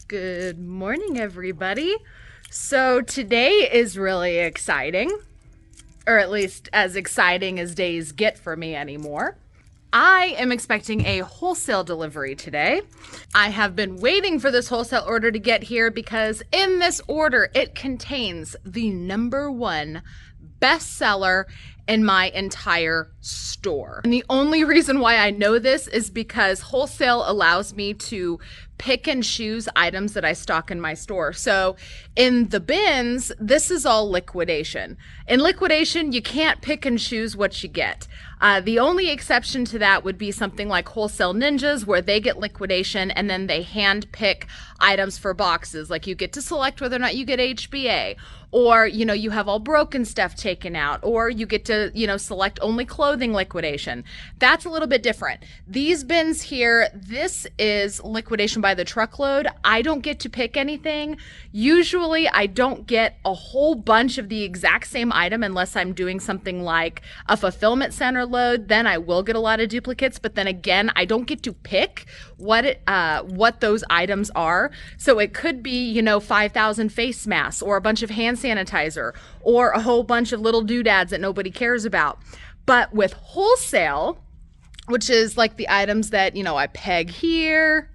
Good morning, everybody. So today is really exciting, or at least as exciting as days get for me anymore. I am expecting a wholesale delivery today. I have been waiting for this wholesale order to get here because in this order, it contains the #1 bestseller in my entire store. And the only reason why I know this is because wholesale allows me to pick and choose items that I stock in my store. So in the bins, this is all liquidation. In liquidation, you can't pick and choose what you get. The only exception to that would be something like Wholesale Ninjas, where they get liquidation and then they hand pick items for boxes. Like you get to select whether or not you get HBA, or, you have all broken stuff taken out, or you get to, select only clothing liquidation. That's a little bit different. These bins here, this is liquidation by the truckload. I don't get to pick anything. Usually I don't get a whole bunch of the exact same item unless I'm doing something like a fulfillment center load. Then I will get a lot of duplicates, but then again, I don't get to pick what those items are. So it could be, 5,000 face masks, or a bunch of hand sanitizer, or a whole bunch of little doodads that nobody cares about. But with wholesale, which is like the items that, I peg here,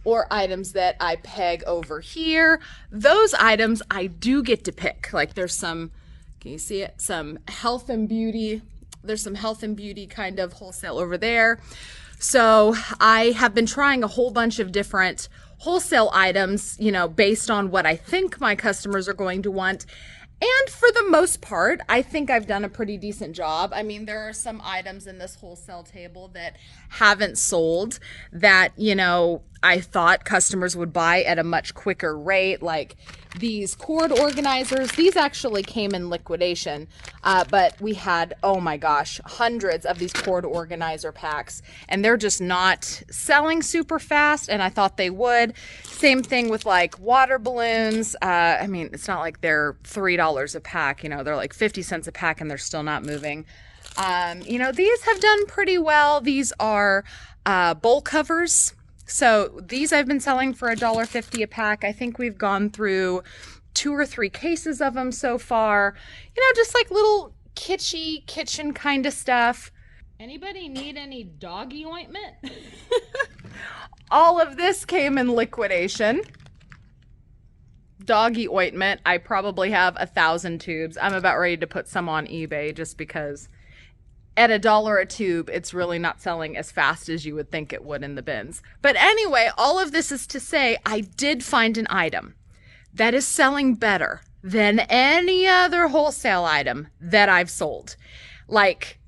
or items that I peg over here, those items I do get to pick. Like there's some, can you see it? Some health and beauty. There's some health and beauty kind of wholesale over there. So I have been trying a whole bunch of different wholesale items, based on what I think my customers are going to want. And for the most part, I think I've done a pretty decent job. I mean, there are some items in this wholesale table that haven't sold that, I thought customers would buy at a much quicker rate, like these cord organizers. These actually came in liquidation, but we had, oh my gosh, hundreds of these cord organizer packs, and they're just not selling super fast, and I thought they would. Same thing with like water balloons. I mean, it's not like they're $3 a pack, they're like 50 cents a pack and they're still not moving. These have done pretty well. These are bowl covers. So these I've been selling for $1.50 a pack. I think we've gone through 2 or 3 cases of them so far. Just like little kitschy kitchen kind of stuff. Anybody need any doggy ointment? All of this came in liquidation. Doggy ointment, I probably have 1,000 tubes. I'm about ready to put some on eBay just because at $1 a tube, it's really not selling as fast as you would think it would in the bins. But anyway, all of this is to say I did find an item that is selling better than any other wholesale item that I've sold. Like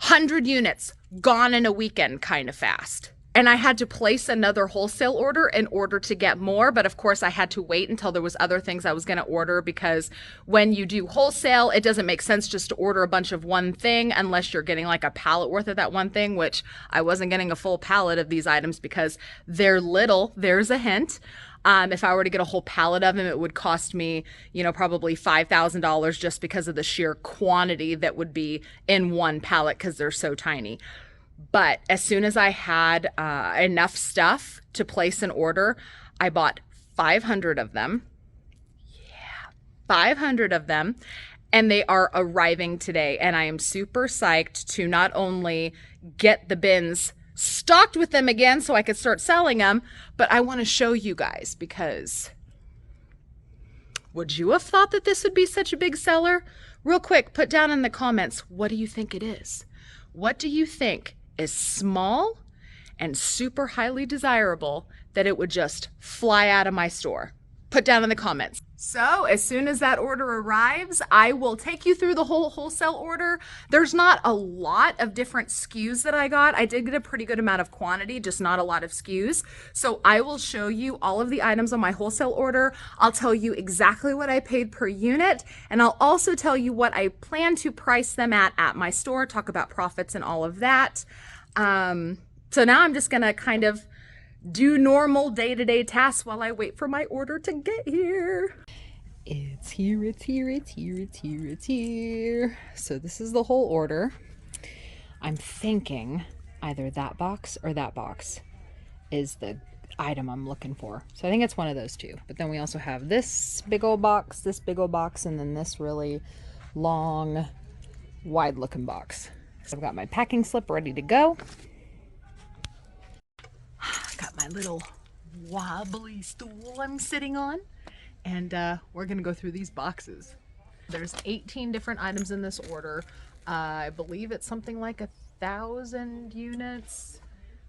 100 units gone in a weekend kind of fast. And I had to place another wholesale order in order to get more. But of course, I had to wait until there was other things I was going to order, because when you do wholesale, it doesn't make sense just to order a bunch of one thing unless you're getting like a pallet worth of that one thing, which I wasn't getting a full pallet of these items because they're little. There's a hint. If I were to get a whole pallet of them, it would cost me, probably $5,000 just because of the sheer quantity that would be in one pallet because they're so tiny. But as soon as I had enough stuff to place an order, I bought 500 of them. Yeah, 500 of them. And they are arriving today. And I am super psyched to not only get the bins stocked with them again so I could start selling them, but I want to show you guys, because would you have thought that this would be such a big seller? Real quick, put down in the comments, what do you think it is? What do you think is small and super highly desirable that it would just fly out of my store? Put down in the comments. So as soon as that order arrives, I will take you through the whole wholesale order. There's not a lot of different SKUs that I got. I did get a pretty good amount of quantity, just not a lot of SKUs. So I will show you all of the items on my wholesale order. I'll tell you exactly what I paid per unit, and I'll also tell you what I plan to price them at my store, talk about profits and all of that. So now I'm just gonna kind of do normal day-to-day tasks while I wait for my order to get here. It's here, it's here, it's here, it's here, it's here. So this is the whole order. I'm thinking either that box or that box is the item I'm looking for. So I think it's one of those two. But then we also have this big old box, and then this really long, wide looking box. So I've got my packing slip ready to go. Got my little wobbly stool I'm sitting on, and we're gonna go through these boxes. There's 18 different items in this order. I believe it's something like 1,000 units.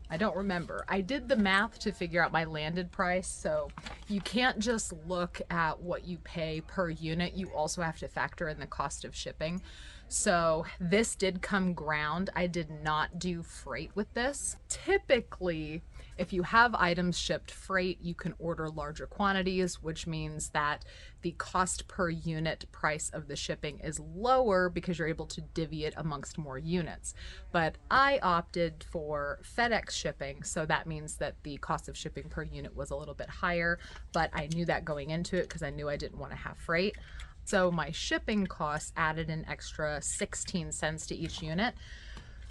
I don't remember. I did the math to figure out my landed price, so you can't just look at what you pay per unit. You also have to factor in the cost of shipping. So this did come ground. I did not do freight with this. Typically, if you have items shipped freight, you can order larger quantities, which means that the cost per unit price of the shipping is lower because you're able to divvy it amongst more units. But I opted for FedEx shipping, so that means that the cost of shipping per unit was a little bit higher, but I knew that going into it because I knew I didn't want to have freight. So my shipping costs added an extra 16 cents to each unit.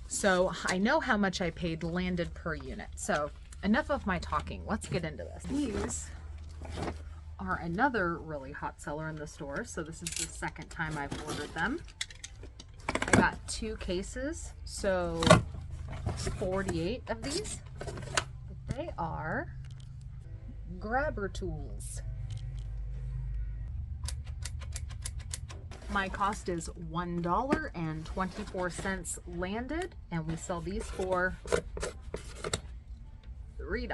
So I know how much I paid landed per unit. So enough of my talking. Let's get into this. These are another really hot seller in the store. So this is the second time I've ordered them. I got 2 cases, so 48 of these. They are grabber tools. My cost is $1.24 landed, and we sell these for $3.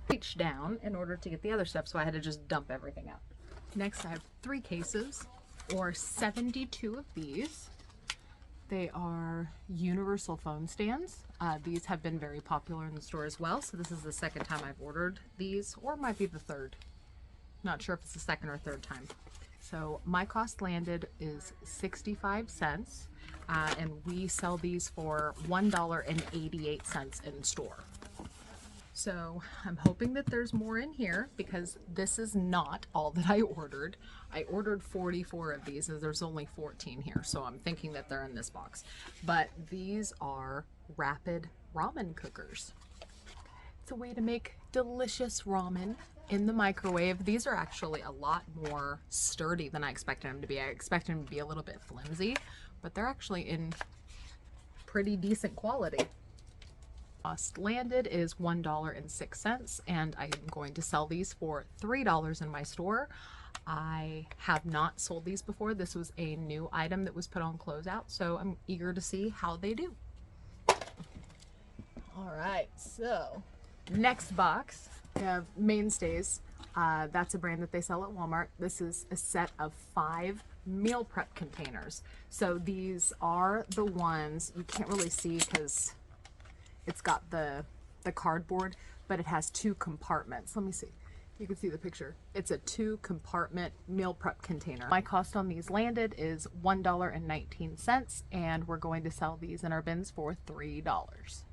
Reach down in order to get the other stuff, so I had to just dump everything out. Next, I have 3 cases, or 72 of these. They are universal phone stands. These have been very popular in the store as well, so this is the second time I've ordered these, or it might be the third. Not sure if it's the second or third time. So my cost landed is 65 cents, and we sell these for $1.88 in store. So I'm hoping that there's more in here because this is not all that I ordered. I ordered 44 of these and there's only 14 here, so I'm thinking that they're in this box. But these are rapid ramen cookers. It's a way to make delicious ramen in the microwave. These are actually a lot more sturdy than I expected them to be. I expected them to be a little bit flimsy, but they're actually in pretty decent quality. Cost landed is $1.06, and I'm going to sell these for $3 in my store. I have not sold these before. This was a new item that was put on closeout, so I'm eager to see how they do. All right, so next box, we have Mainstays. That's a brand that they sell at Walmart. This is a set of 5 meal prep containers. So these are the ones you can't really see because it's got the cardboard, but it has 2 compartments. Let me see. You can see the picture. It's a 2-compartment meal prep container. My cost on these landed is $1.19, and we're going to sell these in our bins for $3.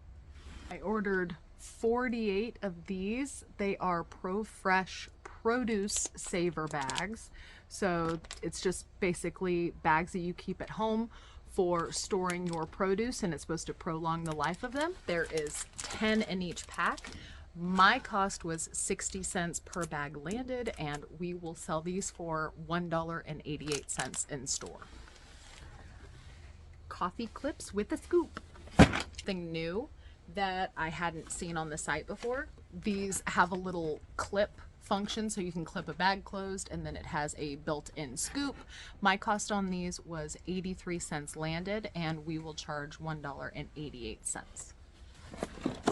I ordered 48 of these. They are ProFresh produce saver bags. So it's just basically bags that you keep at home for storing your produce, and it's supposed to prolong the life of them. There is 10 in each pack. My cost was 60 cents per bag landed, and we will sell these for $1.88 in store. Coffee clips with a scoop. Something new that I hadn't seen on the site before. These have a little clip function, so you can clip a bag closed, and then it has a built-in scoop. My cost on these was 83 cents landed, and we will charge $1.88.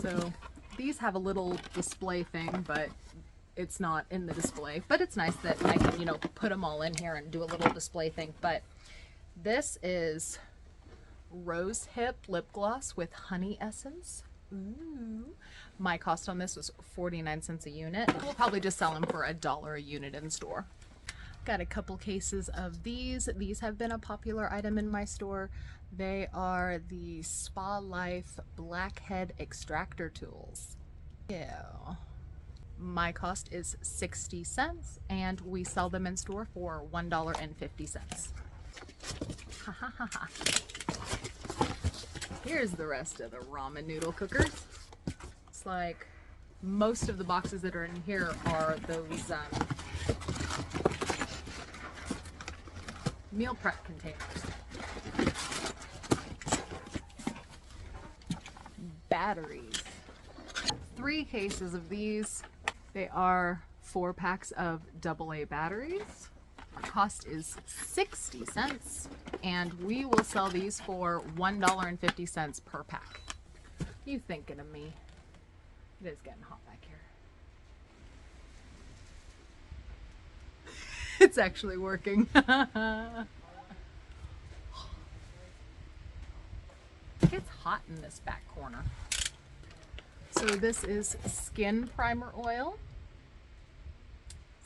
So these have a little display thing, but it's not in the display. But it's nice that I can, you know, put them all in here and do a little display thing. But this is Rose Hip lip gloss with honey essence. Ooh. My cost on this was 49 cents a unit. We'll probably just sell them for $1 a unit in store. Got a couple cases of these. These have been a popular item in my store. They are the Spa Life Blackhead Extractor Tools. Yeah. My cost is 60 cents, and we sell them in store for $1.50. Ha ha ha ha. Here's the rest of the ramen noodle cookers. It's like most of the boxes that are in here are those meal prep containers. Batteries. 3 cases of these. They are 4 packs of AA batteries. Cost is 60 cents, and we will sell these for $1.50 per pack. You thinking of me? It is getting hot back here. It's actually working. It's hot in this back corner. So this is skin primer oil.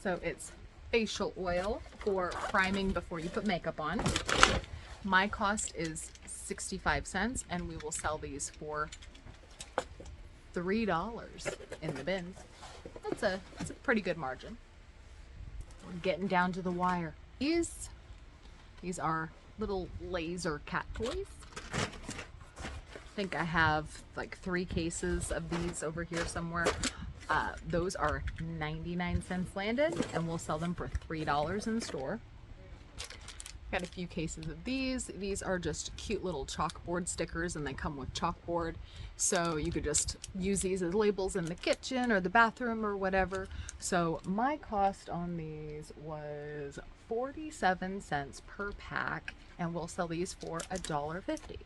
So it's facial oil for priming before you put makeup on. My cost is 65 cents, and we will sell these for $3 in the bins. That's a pretty good margin. We're getting down to the wire. These are little laser cat toys. I think I have like 3 cases of these over here somewhere. Those are 99 cents landed, and we'll sell them for $3 in the store. Got a few cases of these. These are just cute little chalkboard stickers, and they come with chalkboard. So you could just use these as labels in the kitchen or the bathroom or whatever. So my cost on these was 47 cents per pack, and we'll sell these for $1.50.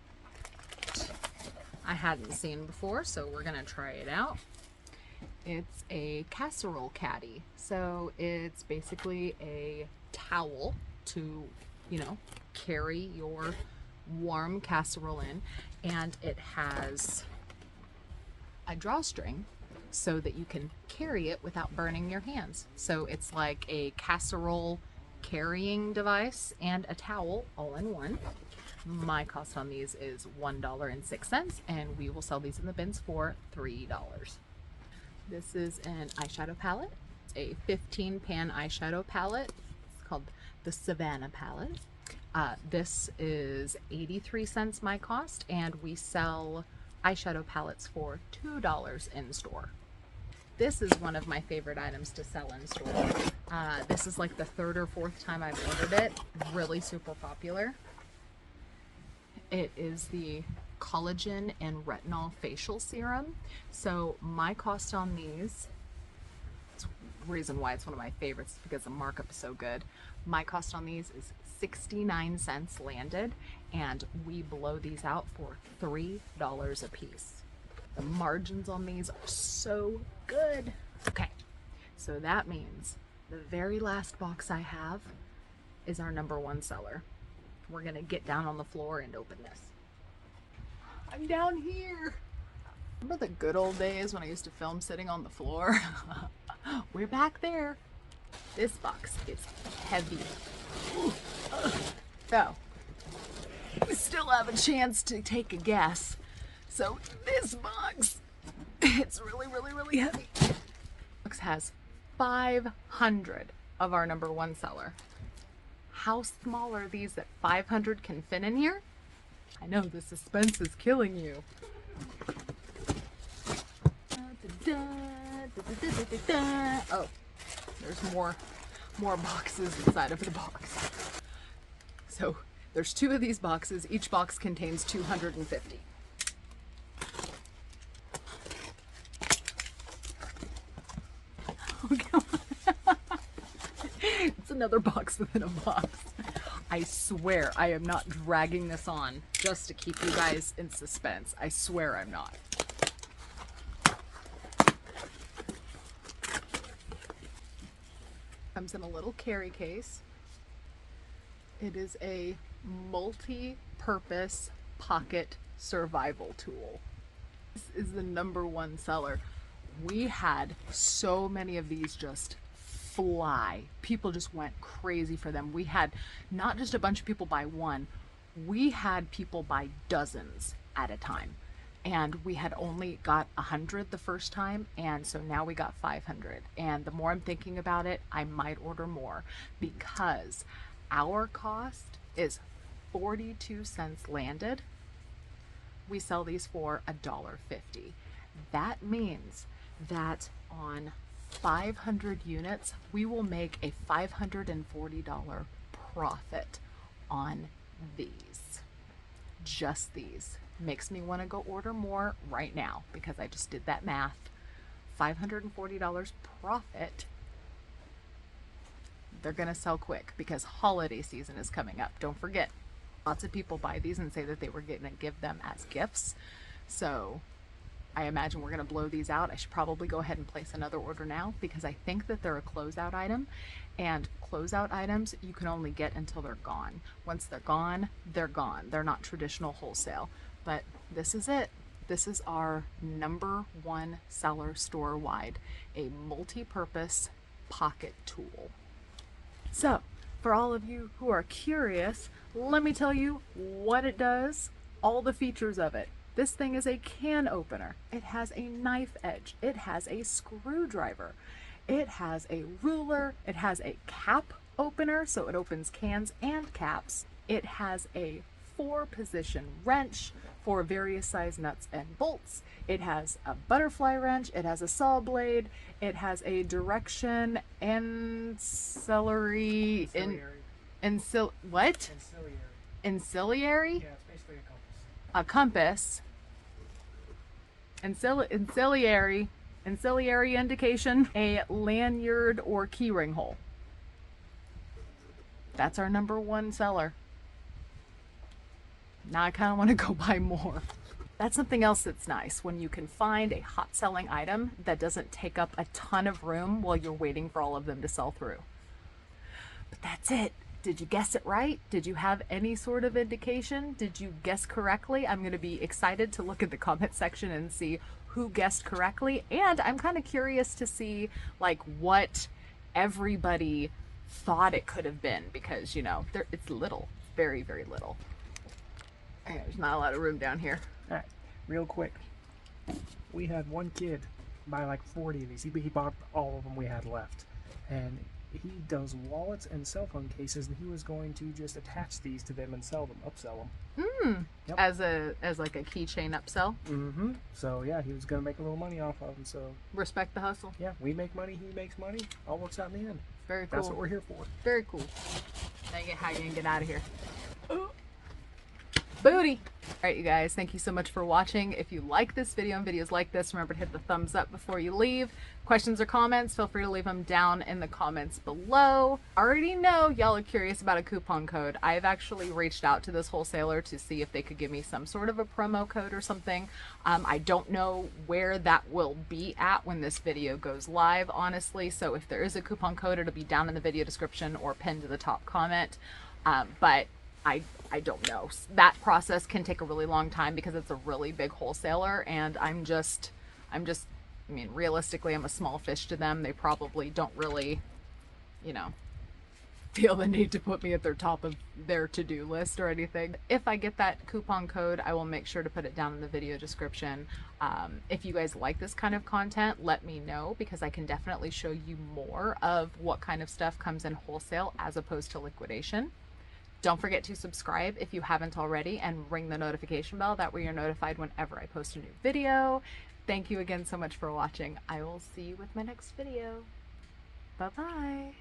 I hadn't seen before, so we're gonna try it out. It's a casserole caddy. So it's basically a towel to, you know, carry your warm casserole in, and it has a drawstring so that you can carry it without burning your hands. So it's like a casserole carrying device and a towel all in one. My cost on these is $1.06, and we will sell these in the bins for $3. This is an eyeshadow palette. It's a 15 pan eyeshadow palette. It's called the Savannah palette. This is 83 cents my cost, and we sell eyeshadow palettes for $2 in store. This is one of my favorite items to sell in store. This is like the 3rd or 4th time I've ordered it. Really super popular. It is the collagen and retinol facial serum. So my cost on these, the reason why it's one of my favorites is because the markup is so good. My cost on these is 69 cents landed, and we blow these out for $3 a piece. The margins on these are so good. Okay, so that means the very last box I have is our #1 seller. We're gonna get down on the floor and open this. I'm down here. Remember the good old days when I used to film sitting on the floor? We're back there. This box is heavy. So, we still have a chance to take a guess. So this box, it's really, really, really heavy. This box has 500 of our #1 seller. How small are these that 500 can fit in here? I know the suspense is killing you. Oh, there's more boxes inside of the box. So there's 2 of these boxes. Each box contains 250. Oh, come on. It's another box within a box. I swear I am not dragging this on just to keep you guys in suspense. I swear I'm not. Comes in a little carry case. It is a multi-purpose pocket survival tool. This is the #1 seller. We had so many of these just fly. People just went crazy for them. We had not just a bunch of people buy one, we had people buy dozens at a time. And we had only got 100 the first time, and so now we got 500. And the more I'm thinking about it, I might order more, because our cost is 42 cents landed. we sell these for $1.50. That means that on 500 units, we will make a $540 profit on these. Just these. Makes me want to go order more right now because I just did that math. $540 profit. They're going to sell quick because holiday season is coming up. Don't forget, lots of people buy these and say that they were going to give them as gifts. So I imagine we're going to blow these out. I should probably go ahead and place another order now because I think that they're a closeout item, and closeout items you can only get until they're gone. Once they're gone, they're gone. They're not traditional wholesale, but this is it. This is our #1 seller store-wide, a multi-purpose pocket tool. So for all of you who are curious, let me tell you what it does, all the features of it. This thing is a can opener. It has a knife edge. It has a screwdriver. It has a ruler. It has a cap opener, so it opens cans and caps. It has a 4-position wrench for various size nuts and bolts. It has a butterfly wrench. It has a saw blade. It has a direction ancillary. What? Ancillary? Yeah, it's basically a compass. A compass. Ancillary indication, a lanyard or keyring hole. That's our #1 seller. Now I kind of want to go buy more. That's something else that's nice, when you can find a hot selling item that doesn't take up a ton of room while you're waiting for all of them to sell through. But that's it. Did you guess it right? Did you have any sort of indication? Did you guess correctly? I'm going to be excited to look at the comment section and see who guessed correctly. And I'm kind of curious to see like what everybody thought it could have been, because, you know, it's little, very, very little. There's not a lot of room down here. All right, real quick. We had one kid buy like 40 of these. He bought all of them we had left. And he does wallets and cell phone cases, and he was going to just attach these to them and sell them, upsell them. Yep. As like a keychain upsell. So yeah, he was going to make a little money off of them. So respect the hustle. Yeah, we make money, he makes money. All works out in the end. Very cool. That's what we're here for. Very cool. Now you get how you can get out of here. Booty. All right, you guys, thank you so much for watching. If you like this video and videos like this, remember to hit the thumbs up before you leave. Questions or comments, feel free to leave them down in the comments below. I already know y'all are curious about a coupon code. I've actually reached out to this wholesaler to see if they could give me some sort of a promo code or something. I don't know where that will be at when this video goes live, honestly. So if there is a coupon code, it'll be down in the video description or pinned to the top comment. But I don't know. That process can take a really long time because it's a really big wholesaler, and I mean, realistically, I'm a small fish to them. They probably don't really, you know, feel the need to put me at their top of their to-do list or anything. If I get that coupon code, I will make sure to put it down in the video description. If you guys like this kind of content, let me know, because I can definitely show you more of what kind of stuff comes in wholesale as opposed to liquidation. Don't forget to subscribe if you haven't already, and ring the notification bell. That way you're notified whenever I post a new video. Thank you again so much for watching. I will see you with my next video. Bye-bye.